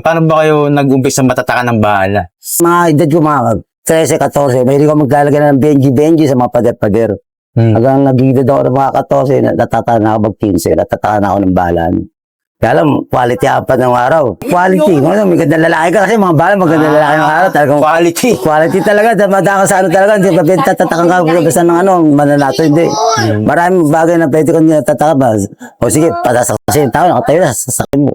Paano ba kayo nag-umpisa matatakan ng bahala? Mga edad ko mga 13, 14, mahilig ako maglalagay ng Benji sa mga pader-pader. Hanggang nag-edad ako ng mga 14, natataka na ako mag-15, natataka na ako ng bahalan. Kaya alam, quality apat ng araw. Quality. May gandang lalaki ka kasi mga bahala, magandang lalaki ng araw. Talagang Quality. quality talaga. Madaka sa ano talaga. Hindi ka tatakang ka basta ng ano, mananato. Hindi. Maraming bagay na pwede ko niya tataka ba. O sige, patasak kasi yung tao, nakatayo na, sasakin mo.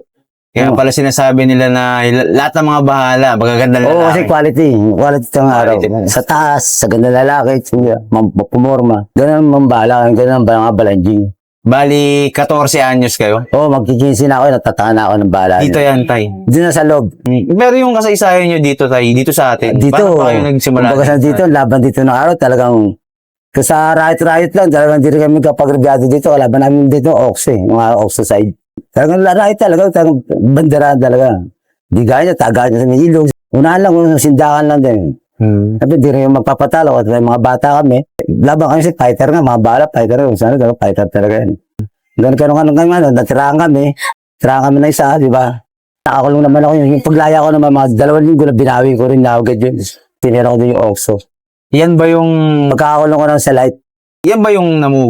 Kaya pala sinasabi nila na lahat ng mga bahala, magagandang lalaki. Oo, kasi quality. Quality ng araw. Sa taas, sa gandang lalaki, pumorma. Ganun ang bahala, ganun ang mga balanjing. Bali, 14 anyos kayo. Oo, magkikinsin na ako, natataka na ako ng bahala. Dito yan, Tay. Dito na sa loob. Pero yung kasaysayan nyo dito, Tay, dito sa atin. Dito, paano pa kayo nagsimula? kumbaga dito, laban dito ng araw, talagang sa riot lang, talagang hindi rin kami kapag-rebyado dito. Laban namin dito, Oxo mga Oxo side. Talagang riot talaga, talagang bandera talaga. Di gaya niya, taga niya sa may ilog. Unahan lang, sindakan lang din. Sabi, di rin yung magpapatalo at may mga bata kami. Laban kami si fighter nga, mga bala, fighter. Sana talaga, fighter talaga yan. Ganun natirahan kami na isa, di ba? Nakakulong naman ako yung paglaya ko naman, mga 2 linggo na binawi ko rin na agad yun. Tinira ko din yung Oxo. Yan ba yung... Magkakakulong ko lang sa light. Yan ba yung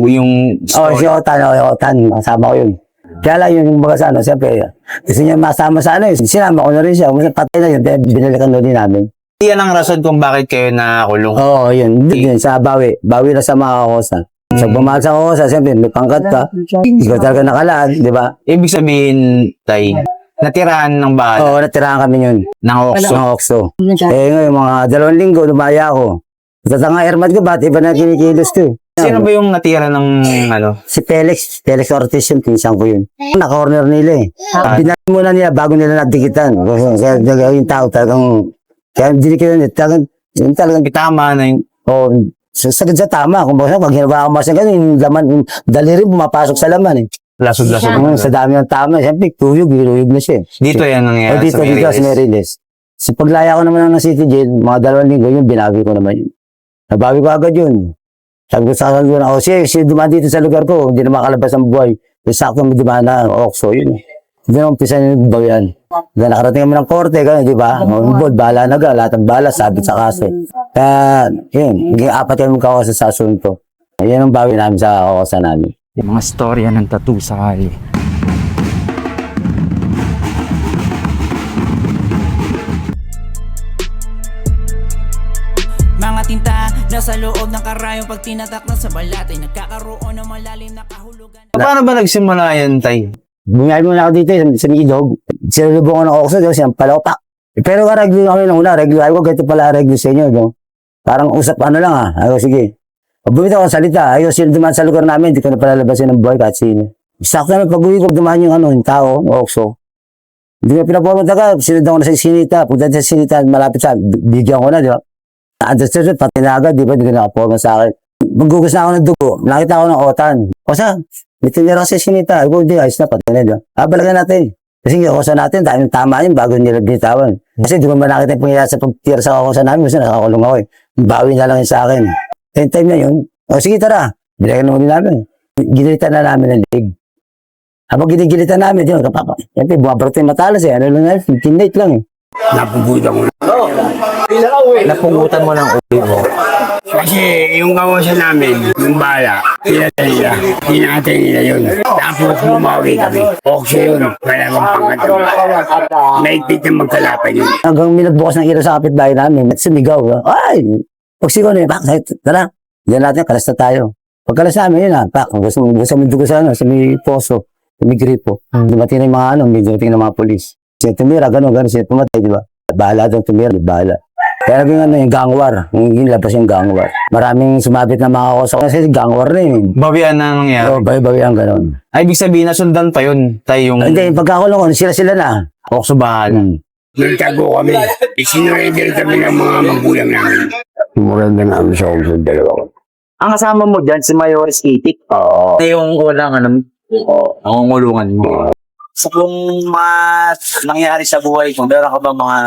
yung Oo, story? si Otan, kasama ko yun. Kaya lang yung mga sa ano, siyempre, gusto niya masama sa ano, sinama ko na rin siya. Patay na yun, binalikan na din namin. Yan ang rason kung bakit kayo nakakulong. Oo, yun. Yun, sa bawi. Bawi na sa mga kosa. So, bumagsak sa kosa, siyempre, may pangkat ka. Ikaw talaga nakalaan, di ba? Ibig sabihin, Tay, natirahan ng bahala Oo, natirahan kami yun. ng Oxo. Ng Oxo. Eh, ngayon, mga 2 linggo, lumaya ako. Tatanga airmat ko, ba't iba na kinikilos ko? Sino ba yung natira ng ano? Si Felix Ortiz yung pinsan ko yun. Naka-corner nila eh. Pinali muna nila bago nila nadikitan. Kaya yung tao talagang, kaya dinikitan nila, talagang, Tama na yung... oh, sagad sa tama. Kung bakit, pag hinawa ko masang ganun, yung laman, yung dali rin pumapasok sa laman eh. Lasod-lasod. Sa dami ng tama, siyempre, tuyog na siya. Dito yan nangyayari Dito sa Meriles. Sa paglaya ko naman ng City Jail, mga 2 linggo yun, binawi ko naman yun. Nabawi ko agad yun. Sabi ko sa kanila na, siya dumaan dito sa lugar ko, hindi na makalabas ang buhay. Sakto may dumaan na, Oxo, yun. Hindi na umpisa yung bawian. Nakarating kami ng korte, gano'n, di ba? Bod, bahala na ga, lahat ng bahala, sabit sa kaso. Kaya, yun, higing 4 kami magkakasa sa asunto. Yan ang bawi namin sa kakasa namin. Yung mga storya ng tattoo sa kali. Mga tinta nasa loob ng karayong pag tinatak na sa balat ay nagkakaroon ng malalim na kahulugan. Paano ba nagsimula yan, Tay? Bumiyay muna ako dito sa Midog. Sinulubong ko ng Oxo, siyang palopak. Pero reglo kami nung una, reglo. Ayaw ko, ganito pala reglo sa inyo. No? Parang usap ano lang ayaw, sige. Bumitaw akong salita. Ayaw, sino dumaan sa lugar namin, hindi ko na palalabasin ng buhay kahit sino. Sakto naman, pag-uwi ko, dumaan yung tao, Oxo. Hindi na pinaporma taga, sinunod ako na sa Sinita. Pagdating sa Sinita, malapit sa, bigyan ko na, di ba? Understood, pati na agad, di ba? Hindi ko nakaporma sa akin. Maggugas na ako ng dugo. Nakita ako ng Otan. O sa, may tinira kasi Sinita. Hindi, ayos na, pati na, di ba? Balagan natin. Kasi yung kakusa natin, dahil tama yun bago nila binitawan. Kasi di ko ba nakita yung pangyayari sa pagtira sa kakusa namin, kasi nakakulong ako eh. Bawi na lang yun sa akin. Time na yun, o sige tara, bilagan na muli namin. Ginilitan na namin ng lig. Habang ginigilitan namin, yun, kapapa. Siyempre, bumabarot yung matalas eh. Ano lang na, 15 night lang eh. Napuputan ko na. Napungutan mo ng ulo mo. Kasi yung kawasan namin, yung bala, pinatay nila. Pinatay nila yun. Tapos bumawi kami. Oxo yun. Wala kang pangatang. Naigpit na magkalapan yun. Hanggang minagbukas ng ilaw sa kapitbahay namin, at sumigaw. Ay! Pagsigaw na yun, pak, tara. Diyan natin, kalas na tayo. Pagkalas namin yun pak, gusto mo dugo sa may poso, sa may gripo. Dumating na yung mga may dumating na mga polis. Siya tumira, gano'n, siya tumatay, di ba? Bahala daw tumira, bahala. Kaya naging yung gangwar, yung labas yung gangwar. Maraming sumabit na mga kosa kasi gangwar na yun. Bawian na nangyari. Oo, bawi-bawian gano'n. Ay, ibig sabihin, nasundan pa yun, Tay, yung... Hindi, pagkakulong ko, sila na. Oxo bahala. Nagtago kami. Isinurrender kami ng mga magulang namin. Sumurrender namin sa Oxo, 2 ko. Ang kasama mo dyan, si Mayores Itik. Oo. Yung ulang, nangungulungan mo. Sa kung nangyari sa buhay mo, meron ka ba mga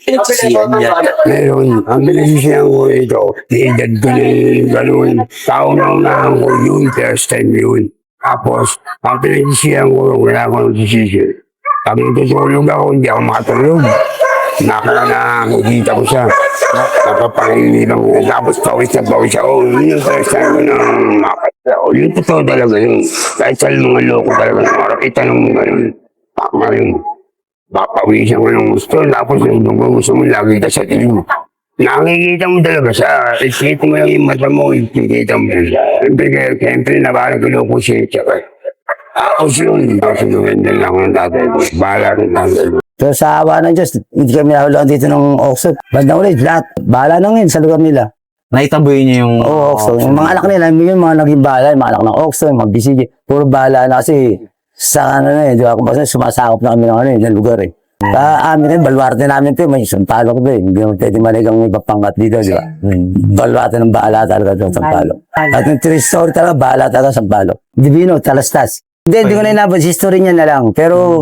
pinagsisihan dyan? Meron. Ang pinagsisihan ko ito, edad ko na yung gano'n. Taong na unahan ko yun, first time yun. Tapos, ang pinagsisihan ko, wala ko nagsisisi. Pag natutulog ako, hindi ako makatulog. Nakikita ko siya. Napapanginipan ko. Tapos pawis ako. Yun yung first time ko nang makakita ako. Yung totoo talaga yun. Kahit sa mga loko talaga. Nakakita ng mga yun. Pakma yun. Papawisan ko ng gusto. Tapos yung gusto mo lagi ka sa tingin mo. Nakikita mo talaga siya. Ikita mo lang yung mata mo. Ikita mo yun. Siyempre na parang kiloko siya. Tapos yun. Tapos yun. Lang ako ng tatay ko. Bahala ng tatay ko. Pero sa awa ng Diyos, hindi kami nahuluan dito ng Oxford. Bandang ulit, lahat. Bahala na ngayon sa lugar nila. Naitaboy niyo yung... Oo, Oxford. Yung mga anak nila, yung mga naging bahala, yung mga anak ng Oxford, mga BCG, puro bahala na kasi sa ano na di ba? Kung basta sumasakop na kami ng lugar eh. Amin rin, balwarte namin ito, may Sampalok ito eh. Hindi mo pwede maligang may papangkat dito, di ba? Balwarte ng bahala talaga ito, Sampalok. At yung true story talaga, bahala talaga Sampalok. Divino, Talastas. Hindi ko na inabot, history niya na lang. Pero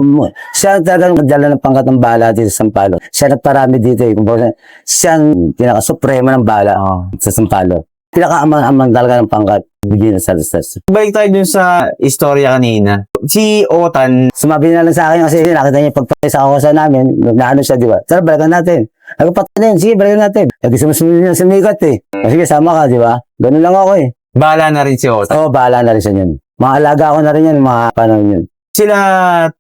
siya talagang nagdala ng pangkat ng bahala dito sa Sampalok. Siya nagparami dito eh. Kumbaga, siya ang pinaka-suprema ng bahala sa Sampalok. Pinaka-amang talaga ng pangkat. Bigyan ng Talastas. Balik tayo dun sa istorya kanina. Si Otan, Sumabi na lang sa akin kasi nakita niya pagpatay sa kawasan namin, naano siya, di ba? Tara, balikan natin. Nagpatay na yun, sige, balikan natin. Gusto mo sumikat eh. Sige, sama ka, di ba? Ganun lang ako eh. bahala na rin si Otan. Oo, bahala na rin sa yun. Mga alaga ko na rin yan, mga panahon yun. Sila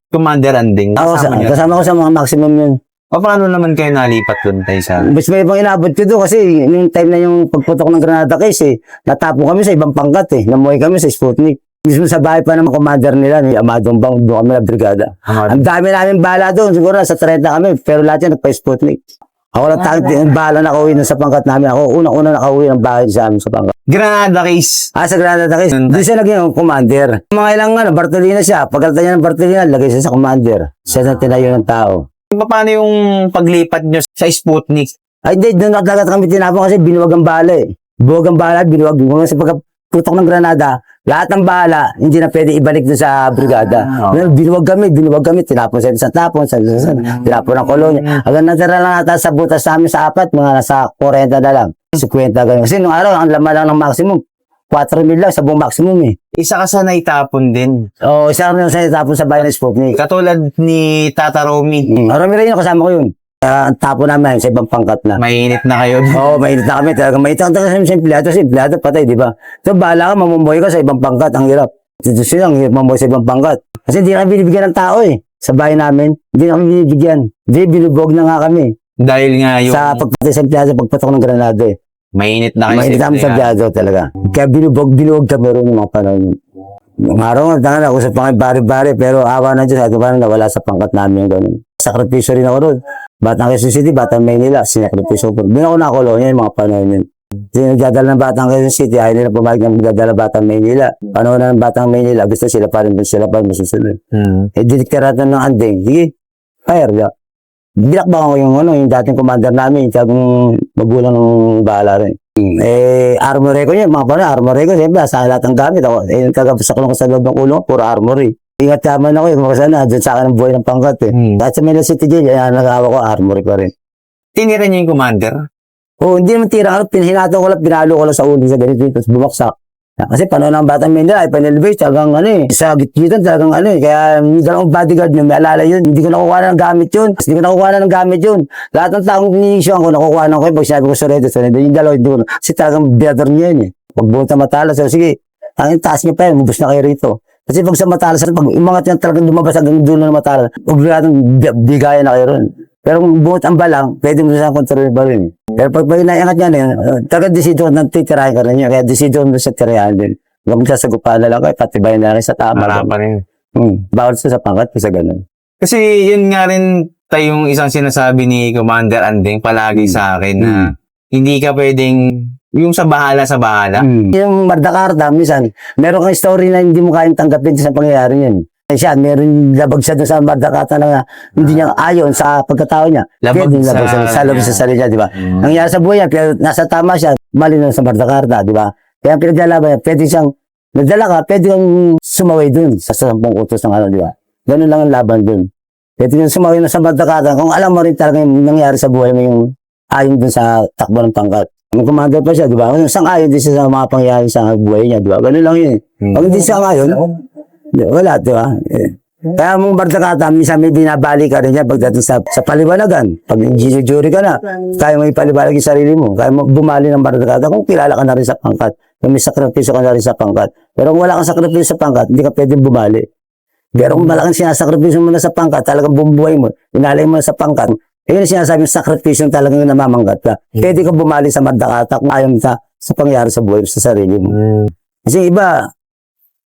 Commander Anding. Kasama ko sa mga maximum yun. O paano naman kayo nalipat dun tayo sa... Mas may ibang inabot ko doon kasi yung time na yung pagputok ng Granada case eh, natapo kami sa ibang pangkat eh, namuhay kami sa Sputnik. Mismo sa bahay pa ng commander nila, ni Amadong Bang, doon kami na brigada. Ang dami namin bala doon, siguro sa 30 kami, pero lahat yan nagpa-Sputnik. Ako lang tanging bala nakauwi na sa pangkat namin. Ako unang-una nakauwi ng bahay sa amin sa pangkat. Granada case. Sa Granada case, doon siya naging commander. Mga ilang Bartolina siya, pagkalta niya ng Bartolina, lagay siya sa commander. Siya na tinayo ng tao. Paano yung paglipat nyo sa Sputnik? Ay, hindi, doon nakatagat kami tinapon kasi binuwag ang bala eh. Binuwag ang bala, binuwag. Sa pagkaputok ng Granada, lahat ng bala, hindi na pwede ibalik doon sa brigada. Binuwag kami, tinapon sa isang tapon, tinapon ng kolonya. Hanggang natira lang ata sa butas namin sa apat, mga nasa 40 na lang. 50 ganun. Kasi nung araw, ang laman lang ng maximum, 4,000 lang sa buong maximum eh. Isa ka sa naitapon din. Oo, isa rin sa tapon sa bayan ng Sputnik. Katulad ni Tata Romy. Marami rin yung kasama ko yun. Ang tapo namin sa ibang pangkat na. Mainit na kayo. Oo, mainit na kami. Talagang mainit ang talaga sa empleyado patay, di ba? So, bahala ka, mamumuhay ka sa ibang pangkat. Ang hirap. Ito sila, ang hirap mamumuhay sa ibang pangkat. Kasi hindi kami binibigyan ng tao eh. Sa bayan namin, hindi na kami binibigyan. Hindi, binubog na nga kami. Dahil nga yung Sa pagpatay sa empleyado, pagpatok ng Granada eh. mainit na kayo. Mainit kami sa empleyado talaga. Kaya binuwag kami rin yung mga panahon. Yung araw, ako sa pangkat bari-bari, pero awa na Diyos, at parang nawala sa pangkat namin yung ganun. Sakripisyo rin ako doon. Batang Quezon City, Batang Maynila, sinakripisyo ko. Doon ako nakakolonya yung mga panahon yun. Kasi nagdadala ng Batang Quezon City, ayaw nila pumayag na magdadala Batang Maynila. Panahon na ng Batang Maynila, gusto sila pa rin masusunod. Eh, diniktaratan ng Anding, sige, fire, ya. Binakbakan ko yung dating commander namin, yung tagong magulang ng bahala rin. Armory ko yun, mga panahon, armory ko, siyempre, sa lahat ng gamit ako. Kagapasakulong ko sa loob ng kulong, puro armory. Ingat yaman ako, yung mga sana, dyan sa akin ang buhay ng pangkat eh. Kahit sa Manila City Jail, nag-awa ko, armory pa rin. Tinira niyo yung commander? Oo, hindi naman tira. Pinahinato ko lang, pinalo ko lang sa ulo sa ganito, tapos bumaksak. Kasi panahon ng Batang Maynila, ay panelbase, talagang sa gitgitan, talagang kaya yung dalawang bodyguard nyo, may alala yun, hindi ko nakukuha ng gamit yun. Lahat ng taong pinisyon ko, nakukuha ng ko, pag sinabi ko Soredo, yung dalawa, hindi ko na. Kasi talagang brother niya yun eh. Pag bunta matala, so sige, ang taas niya pa yun, mabos na kayo rito. Kasi pag sa Matalas, pag umangat yan talagang lumabas hanggang dulo ng Matalas, obligatong bigayan na kayo ron. Pero kung buot ang balang, pwede mo siyang kontrol ba rin. Pero pag inaangat niya talagang desido na titirahin ka rin niya, kaya desido na sa tirahan din. Huwag sasagupan na lang kayo, patibayin na rin sa tama. Marapa rin. Bawal sa pangkat, sa ganun. Kasi yun nga rin tayong isang sinasabi ni Commander Anding palagi sa akin na hindi ka pwedeng yung sa bahala. Yung Mardakarta, minsan, meron kang story na hindi mo kayang tanggapin sa pangyayari yan. Siya, meron labag siya doon sa Mardakarta na hindi niya ayon sa pagkatao niya. Labag sa sarili niya, di ba? Nangyari sa buhay niya, pero nasa tama siya, mali na sa Mardakarta, di ba? Kaya ang pinaglalaban niya, pwede siyang, nagdala ka, pwede kang sumaway doon sa 10 utos ng di ba? Ganun lang ang laban doon. Pwede kang sumaway na sa Mardakarta, kung alam mo rin talaga yung nangyari sa buhay mo, yung ayon doon sa takbo ng pangkat. Ang commander pa siya, di ba? Sang-ayon din siya sa mga pangyayari sa buhay niya, di ba? Ganun lang yun. Pag hindi sang-ayon, wala, di ba? Kaya mong bardakata, minsan may binabali ka rin yan pagdating sa paliwanagan. Pag jury ka na, kaya mo ipaliwanag yung sarili mo. Kaya mo bumali ng bardakata kung kilala ka na rin sa pangkat. Kung may sakripisyo ka na rin sa pangkat. Pero kung wala kang sakripisyo sa pangkat, hindi ka pwedeng bumali. Pero kung malaking sinasakripisyo mo na sa pangkat, talagang bumubuhay mo, inalay mo na sa pangkat, yun yung sinasabing sakripisyo talagang namamangkat ka. Pwede ka bumali sa bardakata kung ayaw mo sa pangyari sa buhay mo, sa sarili mo. Kasi iba,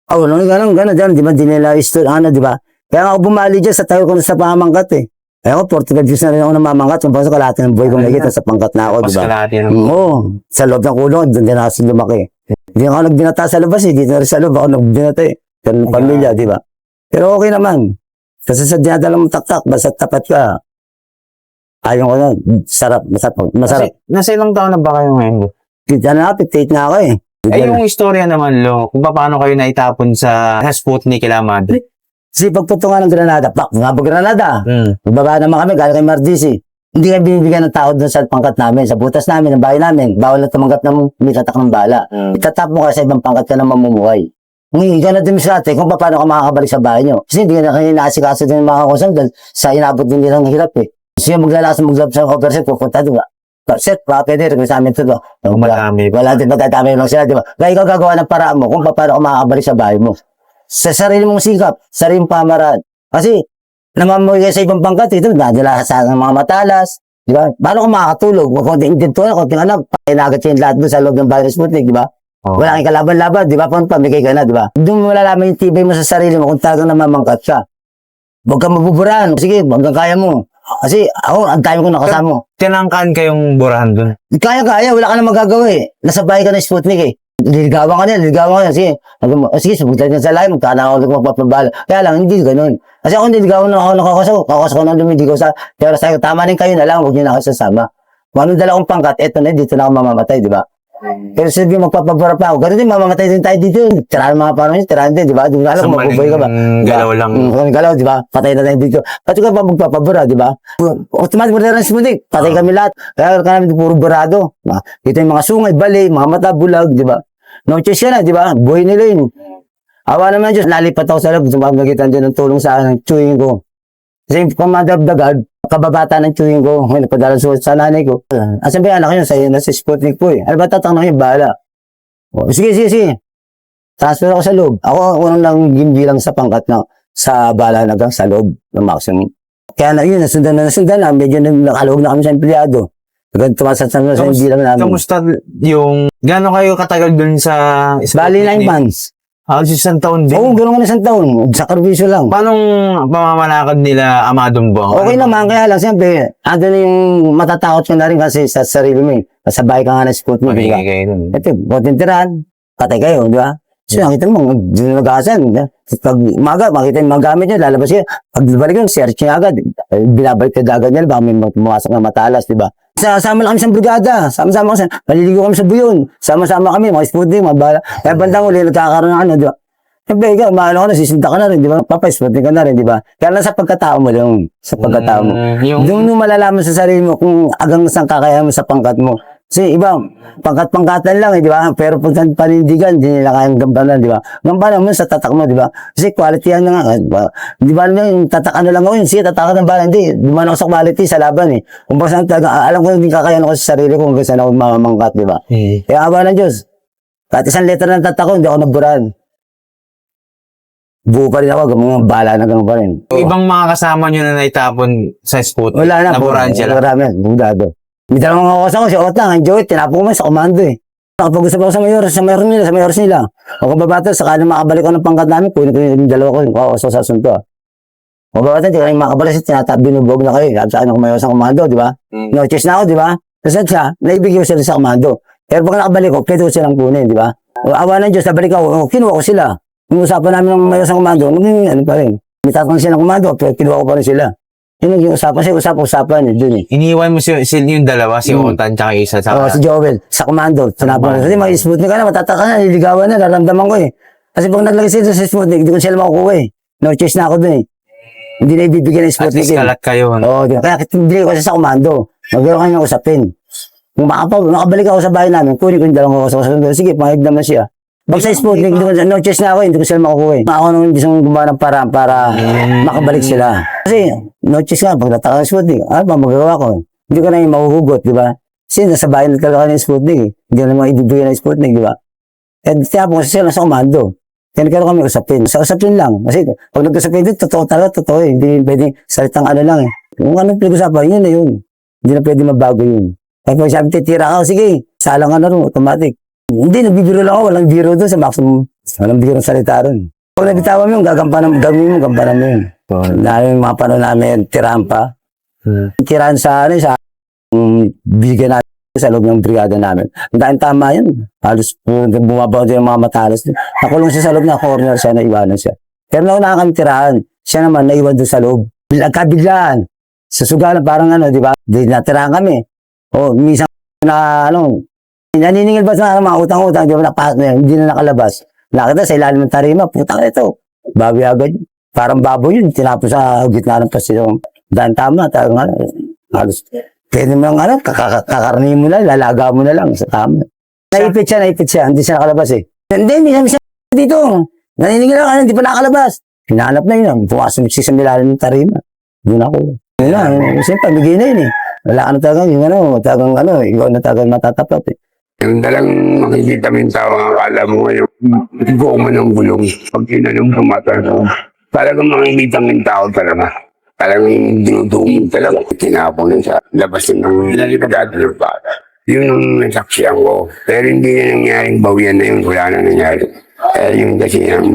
gano'n, di ba, di nila di ba? Kaya ako bumali dyan sa tayo ko sa pamangkat eh. Kaya ako, 45 years na rin ako namamangkat, kung basta kalahati ng buhay ko nakikita sa pangkat na ako, di ba? Oo, sa loob ng kulong, doon din ako lumaki. Hindi ako nagbinata sa labas eh, dito na rin sa loob ako nagbinata eh. Ganun ng pamilya, di ba? Pero okay naman. Kasi sa dinadala mong taktak, basta tapat ka. Ayaw ko na, sarap. Nasa ilang taon na ba kayo ngayon? Kita na, 58 na ako eh. Ay, yung istorya naman, Lo, kung paano kayo naitapon sa Sputnik kila Madre. Kasi pagputungan ng Granada, nga po Granada. Magbaba naman kami, galing kay Mardisi. Hindi kami binibigyan ng tao doon sa pangkat namin, sa butas namin, ng bahay namin. Bawal na tumanggap ng may tatak ng bala. Itatap mo ka sa ibang pangkat ka na mamumuhay. Ngayon, ikaw na demonstrate kung paano ka makakabalik sa bahay nyo. Kasi hindi na kayo naasikaso din ng mga kusang dahil sa inabot din nilang hirap eh. Kasi maglalakas sa overset, pupunta doon. Set, pwede rin sa amin ito. Wala din, matadami lang sila, di ba? Kaya ikaw gagawa ng paraan mo kung paano ka makakabalik sa bahay mo. Sa sarili mong sikap, sarili mong pamaraan. Kasi, namamuhay sa ibang pangkat, ito, nadala sa mga matalas, di ba? Paano ka makakatulog? Konting intentuan, konting anak, pinagat yung lahat doon sa loob ng bahay ng Sputnik, di ba? Wala kang kalaban-laban, di ba? Pamigay ka na, di ba? Doon mo malalaman yung tibay mo sa sarili mo kung talagang namamangkat ka. Huwag kang mabuburaan. Sige, hanggang kaya mo. Kasi ako, ang dami ko nakasama. Tinangkaan kayong burahan dun? Kaya, wala ka na magagawa eh. Nasa bahay ka ng Sputnik eh. Liligawan ka na. Sige, subutay ka sa lahi, magkana ako magpapabala. Kaya lang, hindi ganun. Kasi ako niligawan na ako nakakasaw ko na lumidigaw sa, pero sabi ko, tama rin kayo na lang, huwag nyo na ako sasama. Kung anong dala kong pangkat, eto na, dito na ako mamamatay, di ba? Pero sabi magpapabara pa ako, ganun din, mamamatay din tayo dito. Tirahan mga parang yun, tirahan din, di ba? Di ba alam kung mabubuhay ka ba? Galaw lang. Galaw, di ba? Patay na tayo dito. Pati ka pa magpapabara, di ba? Automatic mo rin Sputnik, patay kami lahat. Kaya kami puro barado. Dito yung mga sungay, bali, mga mata, bulag, di ba? No choice yan, di ba? Buhay nila yun. Awa naman Diyos, nalipat ako sa loob. Sumagitan din ng tulong sa akin, chewing ko. Kasi commander of the guard, kababata ng chewing ko, may napadala sa nanay ko. Asan ba yung anak nyo? Sa'yo na sa Sputnik po eh. Ano ba tatanong yung bala? Sige. Transfer ako sa loob. Ako unang lang gimbilang sa pangkat na sa bala hanggang sa loob ng maximum. Kaya na yun, nasundan na. Medyo nakalawag na kami sa empleyado. Tumasat na sa bilang namin. Kamusta yung, gano'n kayo katagal dun sa Bali 9 months. Halos isang taon din. Oo, gano'n ka na isang taon. Sakripisyo lang. Paano pamamalakad nila Amadong Buang? Okay naman, kaya lang, siyempre, ando na yung matatakot ka na rin kasi sa sarili mo eh. Sa bahay ka nga na Sputnik, di ba? Mamigay kayo dun. Ito, konting tirahan, patay kayo, di ba? So, nakita mo, nag-aasan. Pag umaga, makita yung mga gamit nyo, lalabas yun. Pag balik yun, search nyo agad. Binabalik ka agad nila, baka may pumasok na matalas, di ba? Sama lang kami sa brigada. Sama-sama kami. Maliligo kami sa buyon. Sama-sama kami, mga Sputnik, mga bala. Kaya bandang uli, nagkakaroon ng ano, di ba? Siyempre, ikaw, maano ka na, sisinta ka na rin, di ba? Sputnik ka na rin, di ba? Kaya lang sa pagkatao mo lang, sa pagkatao mo. Doon mo malalaman sa sarili mo kung hanggang saan kakayahan mo sa pangkat mo. Kasi iba, pangkat-pangkatan lang, di ba? Pero pag panindigan, hindi nila kayang gampanan, di ba? Gampanan mo sa tatak mo, di ba? Kasi quality yan na nga, di ba? Di ba yung tatak ano lang ako yun? Sige, tatakan ng bala. Hindi, duman ako sa quality sa laban eh. Kung baka saan talaga, alam ko hindi kakayahan ko sa sarili ko kung saan ako mamamangkat, di ba? Kaya awa ng Diyos. Kahit isang letter ng tatak ko, hindi ako naburaan. Buo pa rin ako, mga bala na gano'n pa rin. Ibang mga kasama nyo na naitapon sa Sputnik? Wala na, naburaan sila? Marami, bugado. May dalawang mga kawas ako, si Otang, ang Joey, tinapon ko man sa komando eh. Kapag-usap ako sa mayores nila. O kung babata, sakali makabalik ko ng pangkat namin, kunin ko yung dalawa ko, yung kawas ko sa asunto. O babata, hindi ka rin makabalik, binubog na kayo. Sabi sa akin, kung mayroon sa komando, di ba? No choice na ako, di ba? Kasi siya, naibigay ko sila sa komando. Pero pag nakabalik ko, pwede ko silang kunin, di ba? Awa ng Diyos, nabalik ako, kinuha ko sila. Yung usapan namin ng mayroon sa komando, naging ano pa rin. May tatanong sila ng komando, pero kinuha ko pa rin sila. Yun yung usapan, usapan eh, dun eh. Iniwan mo yung dalawa, si Otan, tsaka isa sa... Si Joel, sa komando. Sinabi ko, kasi mga Sputnik ka na, matataka na, nililigawan na, naramdaman ko eh. Kasi pag naglagay sila sa Sputnik, hindi ko sila makukuha eh. No choice na ako dun eh. Hindi na ibibigyan ng At Sputnik least eh. kalat kayo. No? Oo, kaya binigay ko siya sa komando. Nagkaroon kami ng usapin. Kung makabalik ako sa bahay namin, kunin ko yung dalawang kawas. Sige, pahig naman siya. Pag sa Sputnik, no choice na ako, hindi ko sila makukuha eh. Ako nung gusto kong gumawa ng paraan para makabalik sila. Kasi, no choice nga, pag nataka ng Sputnik, ano ba magagawa ko? Hindi ko na yung mahuhugot, di ba? Kasi nasa bahay na talaga ng Sputnik eh. Hindi ko na mga ibibigay ng Sputnik, di ba? Eh, tiyapo ko sila sa komando. Kaya nagkaroon kami usapin. Sa usapin lang. Kasi pag nag-usapin din, totoo talaga, totoo eh. Hindi pwede salitang ano lang eh. Kung ano pinag-usapan, yun na yun. Hindi na pwede mabago yun. Kaya pag sabi, titira ka, sige, salang ka na rin, automatic. Hindi, nagbibiro lang ako. Walang biro doon sa maximum. Walang biro salita rin. Pag nabitawan mo yun, gawin mo, gampanan mo yun. Lalo yung mga paano namin, tirahan pa. Tirahan sa ano, sa bigyan natin sa loob ng brigada namin. Ang dahil tama yun. Halos bumabaw din yung mga matalas. Nakulong siya sa loob na corner siya, naiwanan siya. Pero nauna kami tirahan. Siya naman, naiwan doon sa loob. Nagkabiglaan. Sa sugalan, parang ano, di ba? Di natirahan kami. O, minsan na, ano, naniningil ba sa mga utang-utang, di ba napasok na yan, hindi na nakalabas. Nakita sa ilalim ng tarima, putang ito. Bawi agad. Parang baboy yun, tinapos sa gitna ng pasilong. Dahil tama, talagang ano, halos. Pwede mo lang, ano, kakarnihin mo lang, lalaga mo na lang sa tama. Naipit siya, hindi siya nakalabas eh. Hindi, minsan dito. Naniningil ako, hindi pa nakalabas. Hinahanap na yun, pumasok siya sa ilalim ng tarima. Doon ako. Yun na, siyempre, bigay na yun eh. Wala ka na talagang, yung ano, talagang ano, ikaw na talagang matatapat eh. Yung dalang makikita mo yung tao, akala mo ngayon, goma ng gulong. Pag tinanong tumatanong, talagang makikita mo yung tao talaga. Talagang dinudungin talaga. Tinapon sa labas ng lalipagad ng bata. Yun ang nasaksiyan ko. Pero hindi na nangyaring bawian na yun. Wala na nangyari. Yun kasi ang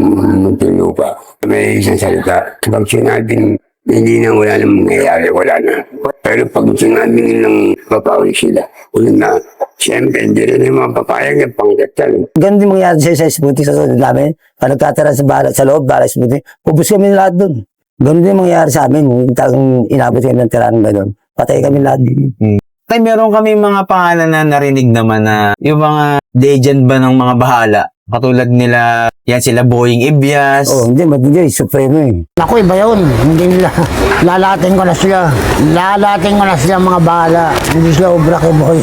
Muntinlupa. May isang salita. Pag sinabing hindi na wala na mangyayari, wala na. Pero pag sinabing ng papawi sila, ulit na. Siyempre, hindi rin yung mga papayag yung pangkat yan. Ganun din mangyari sa Sputnik sa sunod namin. Pag nagkatira sa loob, bahala sa Sputnik, pupus kami lahat doon. Ganun din mangyari sa amin. Yung talagang inabot kami ng tirahan gano'n. Patay kami lahat din. Tay, meron kami mga pangalan na narinig naman na yung mga legend ba ng mga bahala. Katulad nila, yan sila Boying Ibias. Oh, hindi, supremo eh. Ako, iba yun. Hindi nila. Lalating ko na sila. Lalating ko na sila mga bahala. Hindi sila obra kay Boy.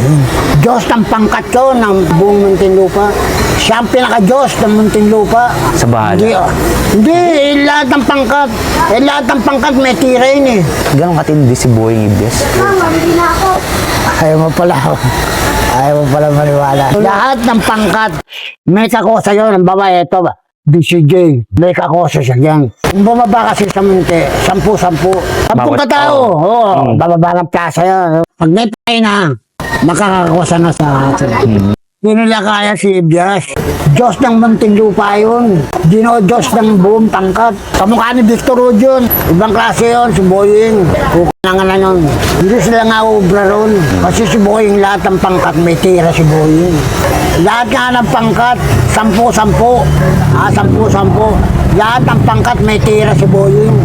Diyos ng pangkat ko ng buong Muntinlupa. Siya ang pinaka-Diyos ng Muntinlupa. Sa bahala. Hindi, lahat ng pangkat. Lahat ng pangkat may tira yun eh. Ganong katindi si Boying Ibias? Ayaw mo pala. Ayaw mo pala maniwala. Lahat ng pangkat, may kakosa yun. Ang babae, ito ba? BCJ, may kakosa siya yan. Kung bumaba kasi sa munti, 10-10. 10 katao. Oo, bababa ng plaza yan. Pag may tayo na, makakakosa na sa atin. Hindi nila kaya si Ibias. Diyos ng Muntinlupa yun. Diyos ng buong pangkat. Kamukha ni Victor Rude yun. Ibang klase yun, si Boying. Kukunangan na yun. Hindi sila nga ubra ron. Kasi si Boying lahat ng pangkat may tira si Boying. Lahat nga ng pangkat, 10-10. 10-10. Lahat ng pangkat may tira si Boying.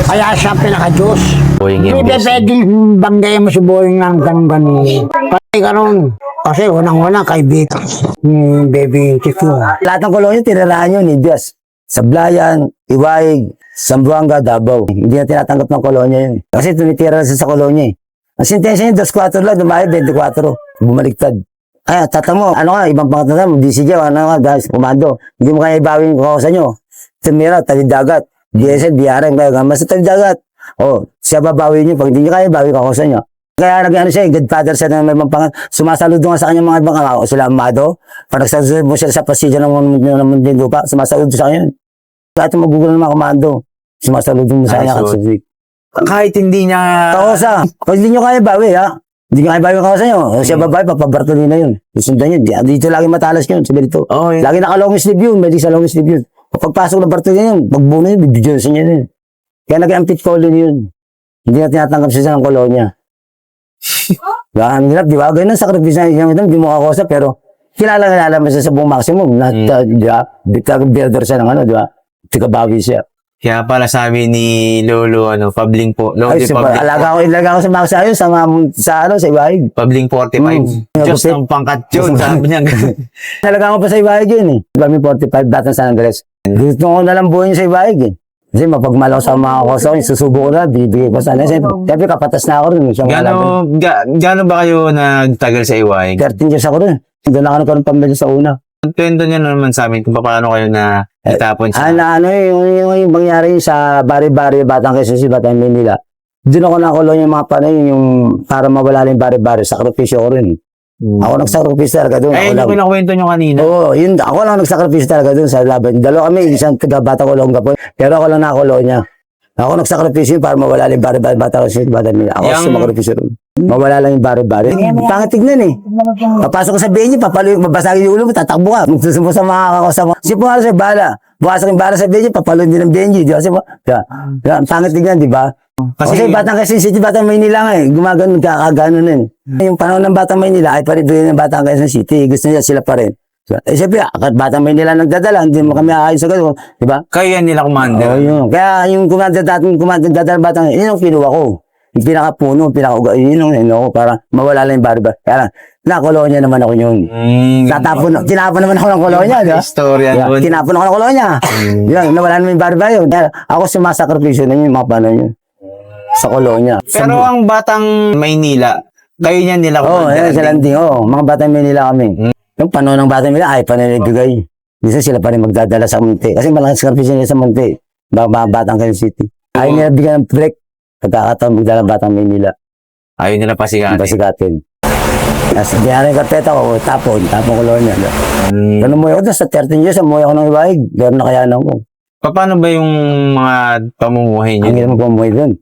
Kaya siya pinaka-Diyos. Boying Hindi Ibias. pwedeng banggay mo si Boying ng ganun-ganun. Patay ka ron. Kasi unang-unang kaibigan ni Baby Chico. Lahat ng kolonya, tinirahan yun, Ibias. Sablayan, Iwaig, Zamboanga, Davao. Hindi na tinatanggap ng kolonya yun. Kasi tumitira na sa kolonya eh. Ang sentensya niya, 24 lang, dumayad 24. Bumaliktad. Ay, tata mo, ano ka, ibang pangatanda mo, DCJ, ano ka, guys, komando. Hindi mo kaya ibawin yung kawasan nyo. Tumira, talid dagat. DSL, BRM, kaya gamas sa talid dagat. O, siya babawin nyo. Pag hindi nyo kaya, ibawin yung kawasan nyo. Kaya nag-ano siya, godfather siya ng may pangat. Sumasaludo nga sa kanya mga ibang sila amado. Pag nagsasunod mo sila sa pasilyo ng Muntinlupa, sumasaludo sa kanya. Kahit yung magugulo ng mga komando, sumasaludo mo sa kanya. Kahit hindi niya... Kakosa. Pag hindi nyo kaya bawi, ha? Hindi nyo kaya bawi yung kakosa nyo. Siya babae, papabartolina yun. Susundan yun. Dito lagi matalas yun, sa Benito. Oh, yeah. Lagi naka-long sleeve yun, may di sa long sleeve yun. Pagpasok ng Bartolina yun, pagbuno yun, bibidyosin niya yun. Kaya nag-ampit colony yun. Hindi na tinatanggap siya ng kolonya. Ang hirap, di ba? Ganun ang sakripisyo na isang ito, hindi mo kakosa, pero kilala mo siya sa buong maximum. Di ba? Builder siya ng ano, di ba? Tikabawi siya. Kaya pala sabi ni Lolo, pabling po. Ay, ilaga ko sa maximum sa Iwaig. Pabling 45. Diyos ng pangkat yun, sabi niya. Talaga ko pa sa Iwaig yun eh. Pabling 45, datang San Andres. Gusto ko na lang buhay sa Iwaig eh. Kasi mapagmalaw sa mga kosa ko, susubo ko na, bibigay ko sana. Siyempre, kapatas na ako rin. Gano'n ba kayo nagtagal sa Iwaig? 13 years ako rin. Doon ako nagkaroon pamilya sa una. Kwento niyo naman sa amin kung paano kayo na itapon siya. Yung mangyari sa bari-bari, Batang Quezon City, Batang Manila. Doon ako nakulong yung mga panay, yung para mawala lang yung bari-bari, sakripisyo ko rin. Ako nagsakripisyo talaga doon. Ay, yung pinakwento niyo kanina. Oo, yun, ako lang nagsakripisyo talaga doon sa laban. Dalawa kami, isang taga-bata ko lang kapon, pero ako lang nakulong niya. Ako nagsakripisyo para mawala lang yung bari-bari, Batang Quezon City, Batang Manila. Ako sumakripisyo doon. Mawala lang yung bari-bari. Pangit tignan eh. Papasok ka sa venue, papalo, mabasagin yung ulo mo, tatakbo ka. Magsusumo sa mga kakosama. Kasi po nga sa bala. Bukasan yung bala sa venue, papalo din ng venue. Di ba? Kasi po, pangit tignan, di ba? Kasi Batang Quezon City, Batang Maynila nga eh. Gumagano, kakagano na eh. Yung panahon ng Batang Maynila ay pariduhin ng Batang Quezon City. Gusto niya sila pa rin. Eh siyempre, Batang Maynila nagdadala, hindi mo kami aayos sa gano'n. Di ba? Kayo yan nila, Commander. Oo, yun. Kaya yung dating commander dadala Batang, yun ang kinuha ko. Yung pinakapuno, yun ang para mawala lang yung bari-bari. Kaya nakulong niya naman ako yun. Tinapon naman ako ng kolonya. Diba? Istorya Yeah, doon. tinapon ako ng kolonya. Yan, nawala naman yung bari-bari yun. Kaya ako sumasakripisyo na yun, mga paano yun. Sa kolonya. Pero ang Batang Maynila, kayo yan nila, Oo, Commander yan sa Anding. landing. Mga Batang Manila kami. Yung panahon ng Batang Manila, ay pananibigay. Minsan sila pa rin magdadala sa Munti. Kasi malaking sakripisyo nila sa Munti. Batang Quezon City. Ayaw nila bigyan ng break. Pagkakataon magdala Batang Manila. Ayaw nila pasigatin. Pasigatin. Tapos dinara yung karpeta ko, tapon kolonya. Ganun mo ako doon sa 13 years, umuwi ako ng iwahig. Gano'n na kayanan ko. Paano ba yung mga pamumuhay Ang niyo? hirap mo umuwi doon.